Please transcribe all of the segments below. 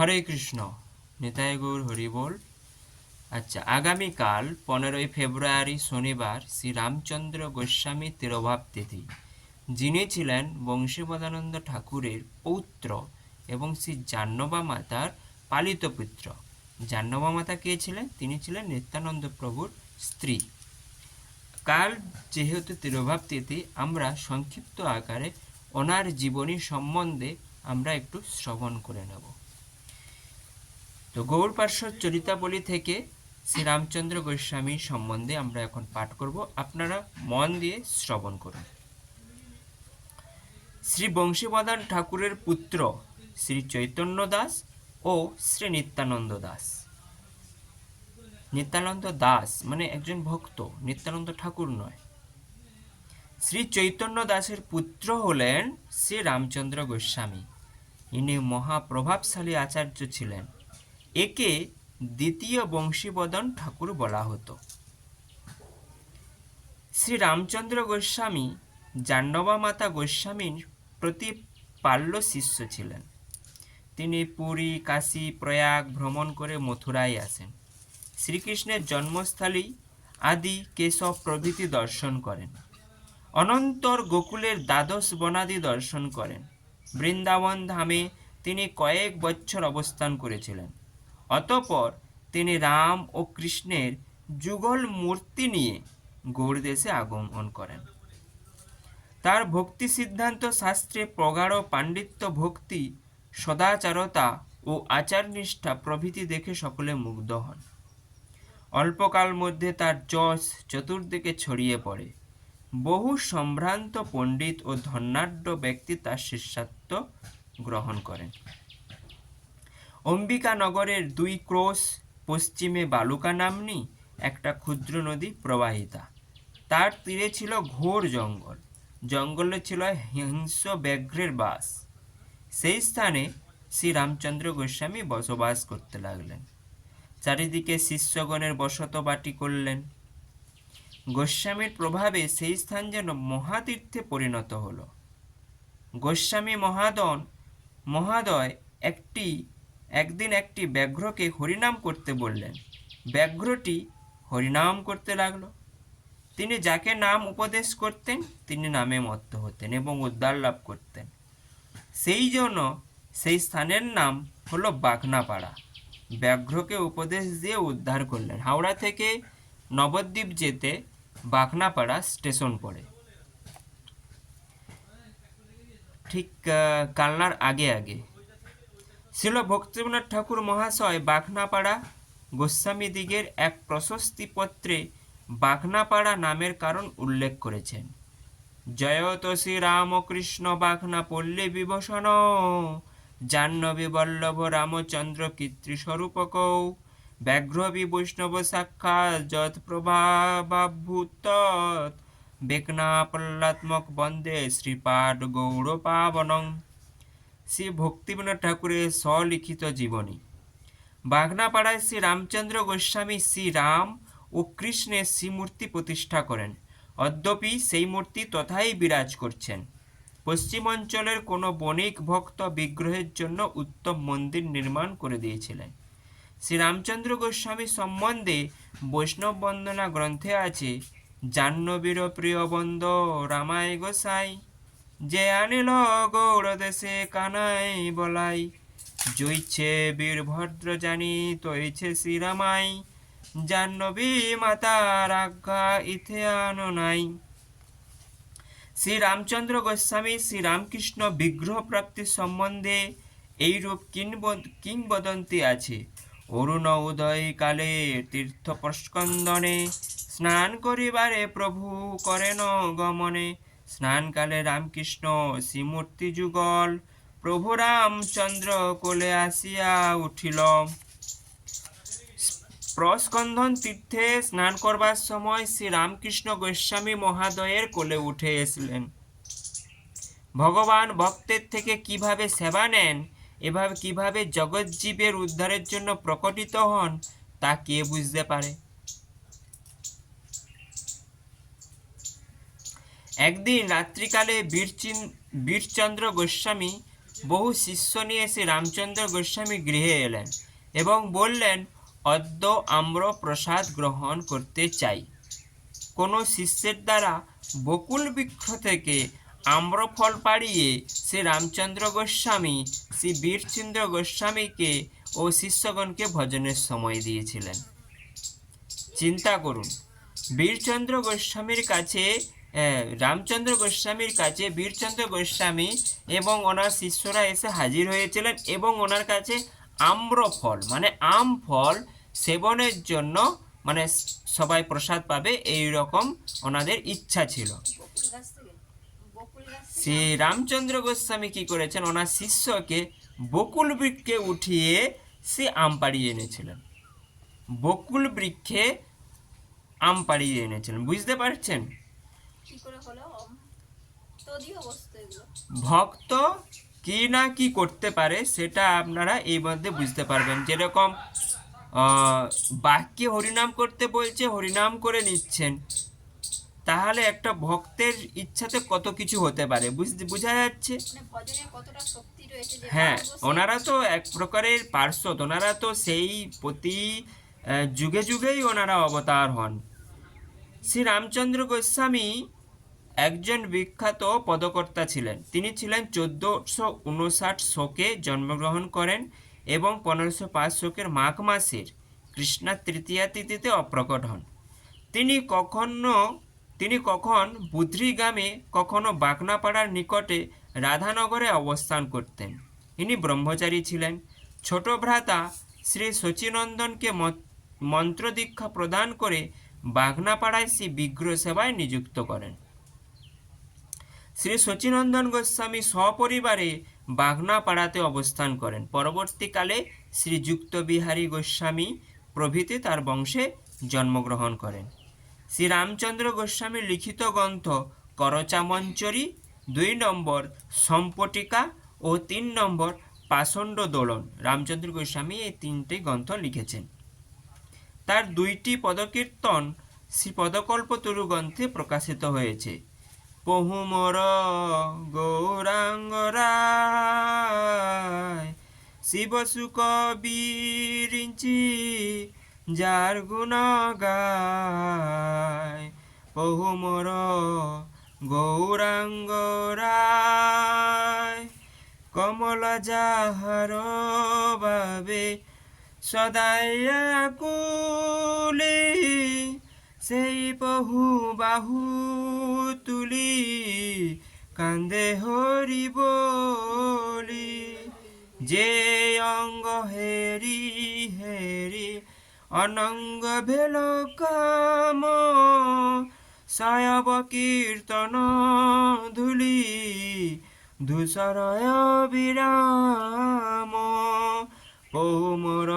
হরে কৃষ্ণ, নিতাই গৌর হরি বল। আচ্ছা, আগামীকাল 15ই ফেব্রুয়ারি শনিবার শ্রী রামচন্দ্র গোস্বামী তিরোভাব তিথি। যিনি ছিলেন বংশীবদানন্দ ঠাকুরের পৌত্র এবং শ্রী জাহ্নবা মাতার পালিত পুত্র। জাহ্নবা মাতা কে ছিলেন? তিনি ছিলেন নিত্যানন্দ প্রভুর স্ত্রী। কাল যেহেতু তিরোভাব তিথি, আমরা সংক্ষিপ্ত আকারে ওনার জীবনী সম্বন্ধে আমরা একটু শ্রবণ করে নেব। তো গৌর পার্শ্বদ চরিতাবলী থেকে শ্রী রামচন্দ্র গোস্বামী সম্বন্ধে আমরা এখন পাঠ করব। আপনারা মন দিয়ে শ্রবণ করুন। শ্রী বংশীবদান ঠাকুরের পুত্র শ্রী চৈতন্য দাস ও শ্রী নিত্যানন্দ দাস। নিত্যানন্দ দাস মানে একজন ভক্ত, নিত্যানন্দ ঠাকুর নয়। শ্রী চৈতন্য দাসের পুত্র হলেন শ্রী রামচন্দ্র গোস্বামী। ইনি মহাপ্রভাবশালী আচার্য ছিলেন। একে দ্বিতীয় বংশীবদন ঠাকুর বলা হতো। শ্রী রামচন্দ্র গোস্বামী জাহ্নবা মাতা গোস্বামীর প্রতিপাল্য শিষ্য ছিলেন। তিনি পুরী, কাশী, প্রয়াগ ভ্রমণ করে মথুরায় আসেন। শ্রীকৃষ্ণের জন্মস্থলী আদি কেশব প্রভৃতি দর্শন করেন। অনন্তর গোকুলের দ্বাদশ বনাদি দর্শন করেন। বৃন্দাবন ধামে তিনি কয়েক বছর অবস্থান করেছিলেন। অতঃপর তিনি রাম ও কৃষ্ণের যুগল মূর্তি নিয়ে গৌড়দেশে আগমন করেন। তার ভক্তি সিদ্ধান্ত শাস্ত্রে প্রগাঢ় পাণ্ডিত্য, ভক্তি, সদাচারতা ও আচারনিষ্ঠা প্রভৃতি দেখে সকলে মুগ্ধ হন। অল্পকাল মধ্যে তার যশ চতুর্দিকে ছড়িয়ে পড়ে। বহু সম্ভ্রান্ত পণ্ডিত ও ধনাঢ্য ব্যক্তি তার শিষ্যত্ব গ্রহণ করেন। অম্বিকানগরের 2 ক্রোশ পশ্চিমে বালুকা নাম্নী একটা ক্ষুদ্র নদী প্রবাহিতা। তার তীরে ছিল ঘোর জঙ্গল। জঙ্গলে ছিল হিংস্র ব্যাঘ্রের বাস। সেই স্থানে শ্রী রামচন্দ্র গোস্বামী বসবাস করতে লাগলেন। চারিদিকে শিষ্যগণের বসতবাটি করলেন। গোস্বামীর প্রভাবে সেই স্থান যেন মহাতীর্থে পরিণত হল। গোস্বামী মহাদয় একদিন একটি ব্যাঘ্রকে হরিনাম করতে বললেন। ব্যাঘ্রটি হরিনাম করতে লাগলো। তিনি যাকে নাম উপদেশ করতেন তিনি নামে মত্ত হতেন এবং উদ্ধার লাভ করতেন। সেই জন্য সেই স্থানের নাম হলো বাঘনাপাড়া। ব্যাঘ্রকে উপদেশ দিয়ে উদ্ধার করলেন। হাওড়া থেকে নবদ্বীপ যেতে বাঘনাপাড়া স্টেশন পড়ে, ঠিক কালনার আগে। শিল ভক্তিবিনোদ ঠাকুর মহাশয় বাঘনাপাড়া গোস্বামীদিগের এক প্রশস্তি পত্রে বাঘনাপাড়া নামের কারণ উল্লেখ করেছেন। জয়ত শ্রী রামকৃষ্ণ বাঘনা পল্লী বিভূষণ জাহ্নবী বল্লভ রামচন্দ্র কীর্তিস্বরূপক ব্যাঘ্রবি বৈষ্ণব সাক্ষাৎ যৎ প্রভাবাভূত বেকনাপল্লাত্মক বন্দে শ্রীপাদ গৌর পাবনং। শ্রী ভক্তিবিনোদ ঠাকুরের স্বলিখিত জীবনী। বাঘনাপাড়ায় শ্রী রামচন্দ্র গোস্বামী শ্রী রাম ও কৃষ্ণের শ্রীমূর্তি প্রতিষ্ঠা করেন। অদ্যপি সেই মূর্তি তথাই বিরাজ করছেন। পশ্চিম অঞ্চলের কোনো বণিক ভক্ত বিগ্রহের জন্য উত্তম মন্দির নির্মাণ করে দিয়েছিলেন। শ্রী রামচন্দ্র গোস্বামী সম্বন্ধে বৈষ্ণব বন্দনা গ্রন্থে আছে, জাহ্নবীর প্রিয় বন্দ রামায় গোসাই, যে আনিল গৌড় দেশে কানাই বলাই, জইছে বীরভদ্র জানি তৈছে শ্রীরামাই, জাহ্নবী মাতার আজ্ঞা ইথে আনো নাই। শ্রী রামচন্দ্র গোস্বামী শ্রী রামকৃষ্ণ বিগ্রহ প্রাপ্তি সম্বন্ধে এইরূপ কিংবদন্তি আছে। অরুণ উদয় কালে তীর্থ প্রস্কন্দনে স্নান করিবারে প্রভু করেন গমনে, স্নানকালে রামকৃষ্ণ শ্রীমূর্তি যুগল, প্রভু রামচন্দ্র কোলে আসিয়া উঠিল। প্রস্কন্ধন তীর্থে স্নান করবার সময় শ্রী রামকৃষ্ণ গোস্বামী মহাদয়ের কোলে উঠে এসলেন। ভগবান ভক্তের থেকে কিভাবে সেবা নেন, এভাবে কিভাবে জগৎজীবের উদ্ধারের জন্য প্রকটিত হন, তা কে বুঝতে পারে। একদিন রাত্রিকালে বীরচন্দ্র গোস্বামী বহু শিষ্য নিয়ে শ্রী রামচন্দ্র গোস্বামী গৃহে এলেন এবং বললেন, অদ্য আম্র প্রসাদ গ্রহণ করতে চাই। কোনো শিষ্যের দ্বারা বকুল বৃক্ষ থেকে আম্রফল পাড়িয়ে শ্রী রামচন্দ্র গোস্বামী শ্রী বীরচন্দ্র গোস্বামীকে ও শিষ্যগণকে ভজনের সময় দিয়েছিলেন। চিন্তা করুন, বীরচন্দ্র গোস্বামীর কাছে রামচন্দ্র গোস্বামীর কাছে বীরচন্দ্র গোস্বামী এবং ওনার শিষ্যরা এসে হাজির হয়েছিলেন এবং ওনার কাছে আম্রফল মানে আম ফল সেবনের জন্য মানে সবাই প্রসাদ পাবে এই রকম ওনাদের ইচ্ছা ছিল। শ্রী রামচন্দ্র গোস্বামী কি করেছেন, ওনার শিষ্যকে বকুল বৃক্ষে উঠিয়ে সে আম পাড়িয়ে এনেছিলেন। বকুল বৃক্ষে আম পাড়িয়ে এনেছিলেন, বুঝতে পারছেন? ভক্ত কি না কি করতে পারে সেটা আপনারা এই মধ্যে বুঝতে পারবেন। যেরকম বাক্যে হরিনাম করতে বলছে, হরিনাম করে নিচ্ছেন, তাহলে একটা ভক্তের ইচ্ছাতে কত কিছু হতে পারে বোঝা যাচ্ছে। হ্যাঁ, ওনারা তো এক প্রকারের পার্শ্বদ, ওনারা তো সেই প্রতি যুগে যুগেই ওনারা অবতার হন। শ্রী রামচন্দ্র গোস্বামী একজন বিখ্যাত পদকর্তা ছিলেন। তিনি ছিলেন 1459 শকে জন্মগ্রহণ করেন এবং 1505 শকের মাঘ মাসের কৃষ্ণা তৃতীয়া তিথিতে অপ্রকট হন। তিনি কখন বুদ্রিগ্রামে কখনো বাগনাপাড়ার নিকটে রাধানগরে অবস্থান করতেন। ইনি ব্রহ্মচারী ছিলেন। ছোট ভ্রাতা শ্রী শচীনন্দনকে মন্ত্র দীক্ষা প্রদান করে বাগনাপাড়ায় শ্রী বিগ্রহ সেবায় নিযুক্ত করেন। শ্রী শচীনন্দন গোস্বামী সপরিবারে বাগনাপাড়াতে অবস্থান করেন। পরবর্তীকালে শ্রীযুক্ত বিহারী গোস্বামী প্রভৃতি তার বংশে জন্মগ্রহণ করেন। শ্রী রামচন্দ্র গোস্বামীর লিখিত গ্রন্থ করচামঞ্চরী, 2 নম্বর সম্পটিকা ও 3 নম্বর পাষণ্ড দোলন। রামচন্দ্র গোস্বামী এই 3টি গ্রন্থ লিখেছেন। তার 2টি পদকীর্তন শ্রী পদকল্পতরু গ্রন্থে প্রকাশিত হয়েছে। পহুমর গৌরাঙ্গ রায় শিব সুখ বিরিঞ্চি যার গুণ গায়। পহুমর গৌরাঙ্গ রায় কমল যাহার বাবে সদাই কুলি সেই বহু বাহু তুলি কান্দে হরি বলি। যে অঙ্গ হেরি হেরি অনঙ্গ ভেল কাম সায়ব কীর্তন ধুলি ধূসরয় বিরাম। পৌমর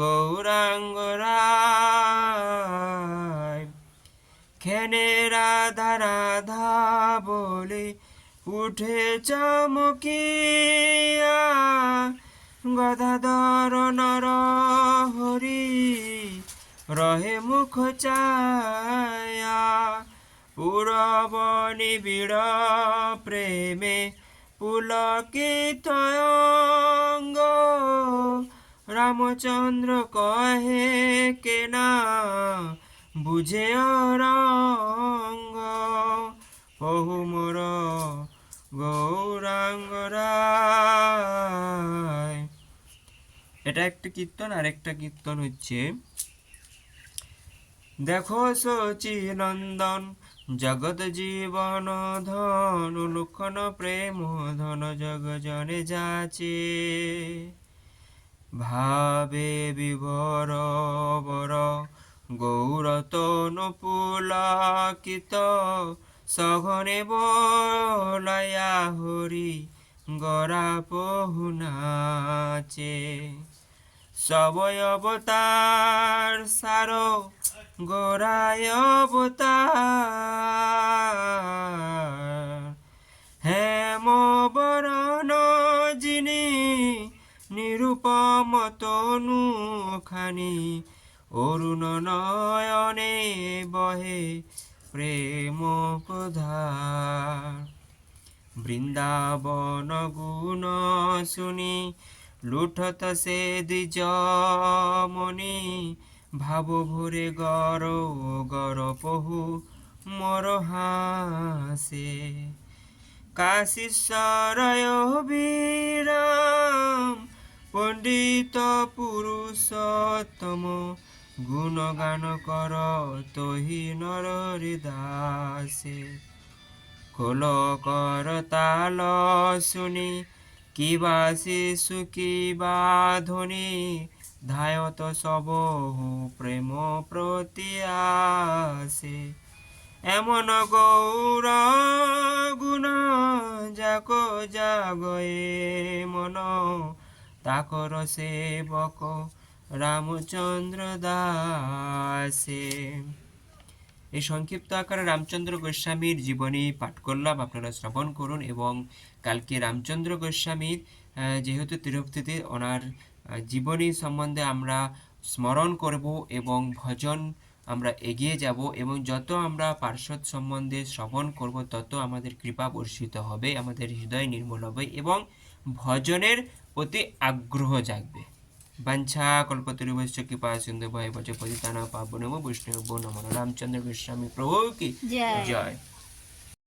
গৌরাঙ্গ রায় খেনে রাধা রাধা বলে উঠে চমকিয়া গদাধর নর হরি রহে মুখ চায়া। পুরব নিবিড় প্রেমে পুলকিত অঙ্গ রামচন্দ্র কহে কেনা বুঝে রঙ্গ। পহুমর গৌরাঙ্গ রায়। এটা একটা কীর্তন। আর একটা কীর্তন হচ্ছে, দেখো শচীনন্দন জগৎ জীবন ধন লক্ষণ প্রেম ধন জগ জনে যাচে। ভাবে বিভর বর গৌরতনু পুলকিত সঘনে বলয়া হরি গরা পহু নাচে। সবই অবতার সার গোরায় অবতার। হেম বরণ যিনি নিরূপম তনু খানি অরুণ নয়নে বহে প্রেম প্রধার। বৃন্দাবন গুণ শুনি লুঠত সে দ্বিজ মনি ভাব ভরে গর গর পহু মর হাসে কাশীশ্বরয় বিরাম পণ্ডিত পুরুষোত্তম গুণগান কর তহি নর হৃদাসে খোল কর তাল শুনি কিবা শিশু কিবা ধ্বনি ধায়ত সবহু প্রেম প্রতি আসে এমন গৌর গুণ যাক জাগয়ে মন তাকর সেবক রামচন্দ্র দাসে। এই সংক্ষিপ্ত আকারে রামচন্দ্র গোস্বামীর জীবনী পাঠ করলাম, আপনারা শ্রবণ করুন। এবং কালকে রামচন্দ্র গোস্বামীর যেহেতু তিরুপতিতে ওনার জীবনী সম্বন্ধে আমরা স্মরণ করব এবং ভজন আমরা এগিয়ে যাব, এবং যত আমরা পার্শ্বদ সম্বন্ধে শ্রবণ করব তত আমাদের কৃপা বর্ষিত হবে, আমাদের হৃদয় নির্মল হবে এবং ভজনের প্রতি আগ্রহ জাগবে। বাঞ্ছা কল্পতরুভ্যশ্চ কৃপা সিন্ধু ভয় বচ পতিতানাং পাবনেভ্যো বৈষ্ণবেভ্যো নমো নমঃ। রামচন্দ্র গোস্বামী প্রভু কি জয়। জয়।